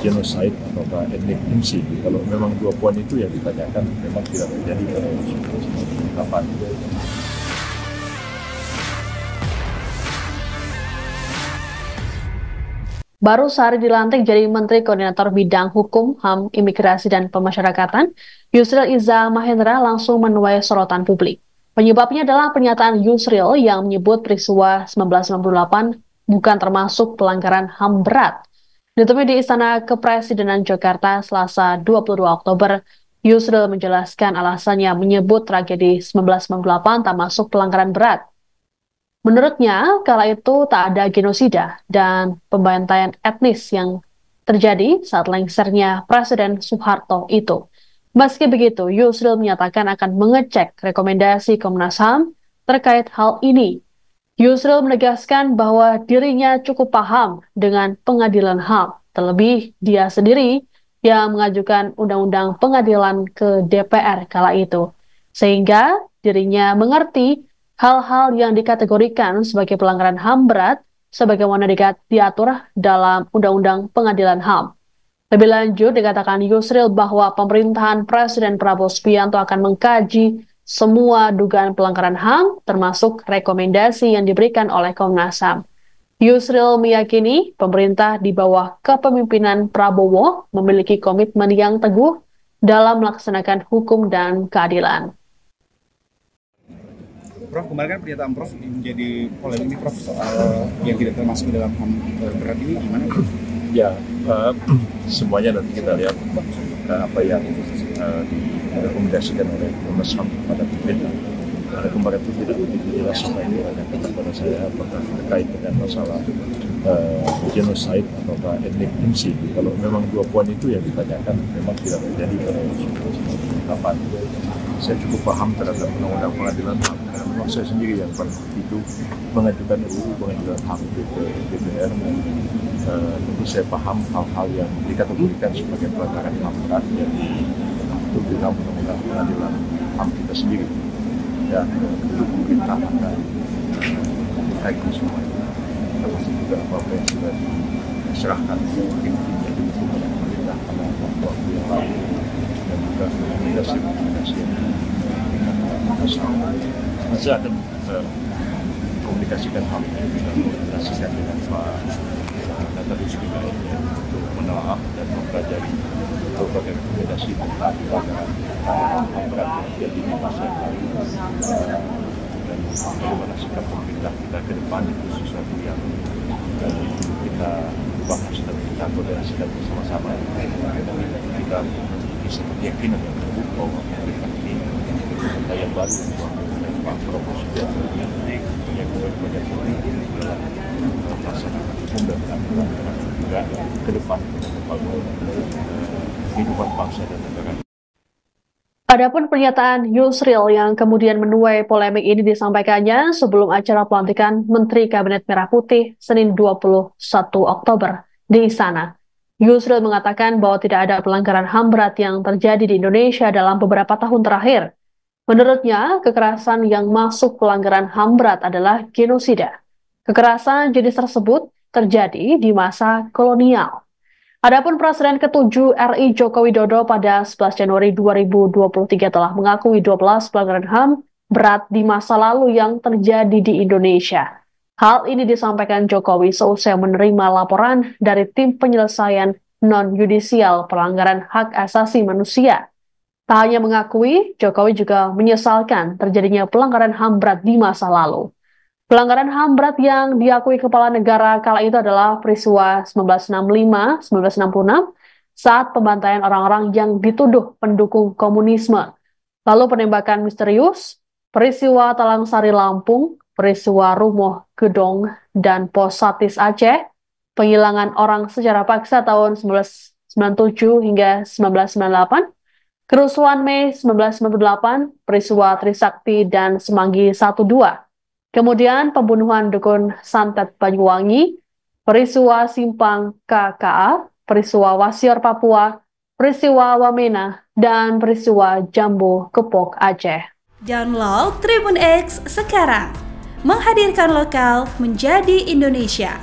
genocide atau ethnic cleansing. Kalau memang 2 poin itu yang ditanyakan memang tidak terjadi pada kapan. Baru sehari dilantik jadi Menteri Koordinator Bidang Hukum, HAM, Imigrasi, dan Pemasyarakatan, Yusril Iza Mahendra langsung menuai sorotan publik. Penyebabnya adalah pernyataan Yusril yang menyebut peristiwa 1998 bukan termasuk pelanggaran HAM berat. Ditemui di Istana Kepresidenan Jakarta Selasa 22 Oktober, Yusril menjelaskan alasannya menyebut tragedi 1998 tak masuk pelanggaran berat. Menurutnya, kala itu tak ada genosida dan pembantaian etnis yang terjadi saat lengsernya Presiden Soeharto itu. Meski begitu, Yusril menyatakan akan mengecek rekomendasi Komnas HAM terkait hal ini. Yusril menegaskan bahwa dirinya cukup paham dengan pengadilan HAM, terlebih dia sendiri yang mengajukan undang-undang pengadilan ke DPR kala itu. Sehingga dirinya mengerti hal-hal yang dikategorikan sebagai pelanggaran HAM berat sebagaimana diatur dalam Undang-Undang Pengadilan HAM. Lebih lanjut, dikatakan Yusril bahwa pemerintahan Presiden Prabowo Subianto akan mengkaji semua dugaan pelanggaran HAM, termasuk rekomendasi yang diberikan oleh Komnas HAM. Yusril meyakini pemerintah di bawah kepemimpinan Prabowo memiliki komitmen yang teguh dalam melaksanakan hukum dan keadilan. Prof, kemarin kan pernyataan Prof menjadi polemik ini, Prof, soal yang tidak termasuk dalam HAM berat ini gimana, Prof? Ya, semuanya nanti kita lihat apa yang direkomendasikan oleh Komnas HAM pada pemerintah. Karena kemarin itu tidak begitu jelas apa yang ditanyakan kepada saya apakah terkait dengan masalah genocide atau ethnic cleansing. Kalau memang 2 poin itu yang ditanyakan memang tidak terjadi pada kapan. Saya cukup paham terhadap undang-undang pengadilan HAM karena memang saya sendiri yang pernah itu mengajukan RUU pengadilan HAM ke DPR. Tentu saya paham hal-hal yang dikategorikan sebagai pelanggaran HAM berat yang diatur dalam undang-undang pengadilan HAM kita sendiri. Dan tentu pemerintah akan mengkaji semua itu, termasuk juga apa yang sudah diserahkan ke tim dari pemerintah pada waktu yang lalu dan juga rekomendasi yang masih akan komunikasikan hal ini dan komunikasikan dengan Pak Natalius Pigai untuk menelaah dan mempelajari berbagai rekomendasi tentang pelanggaran HAM berat yang terjadi di masa yang lalu dan bagaimana sikap pemerintah kita ke depan itu sesuatu yang kita bahas dan kita koordinasikan bersama-sama. Kita bisa keyakinan yang teguh bahwa pemerintah ini pemerintah yang baru dan Pak Prabowo Subianto yang punya banyak dalam melaksanakan hukum dan keadilan juga ke depan kehidupan bangsa dan negara. Adapun pernyataan Yusril yang kemudian menuai polemik ini disampaikannya sebelum acara pelantikan Menteri Kabinet Merah Putih Senin 21 Oktober di Istana. Yusril mengatakan bahwa tidak ada pelanggaran HAM berat yang terjadi di Indonesia dalam beberapa tahun terakhir. Menurutnya, kekerasan yang masuk pelanggaran HAM berat adalah genosida. Kekerasan jenis tersebut terjadi di masa kolonial. Adapun Presiden ke-7 RI Joko Widodo pada 11 Januari 2023 telah mengakui 12 pelanggaran HAM berat di masa lalu yang terjadi di Indonesia. Hal ini disampaikan Jokowi seusai menerima laporan dari tim penyelesaian non-yudisial pelanggaran hak asasi manusia. Tak hanya mengakui, Jokowi juga menyesalkan terjadinya pelanggaran HAM berat di masa lalu. Pelanggaran HAM berat yang diakui kepala negara kala itu adalah peristiwa 1965-1966 saat pembantaian orang-orang yang dituduh pendukung komunisme. Lalu penembakan misterius, peristiwa Talang Sari Lampung, peristiwa Rumoh Gedong dan Pos Satis Aceh, penghilangan orang secara paksa tahun 1997 hingga 1998, kerusuhan Mei 1998, peristiwa Trisakti dan Semanggi 1-2. Kemudian pembunuhan Dukun Santet Banyuwangi, peristiwa Simpang KKA, peristiwa Wasior Papua, peristiwa Wamena, dan peristiwa Jambu Kepok Aceh. Download Tribun X sekarang, menghadirkan lokal menjadi Indonesia.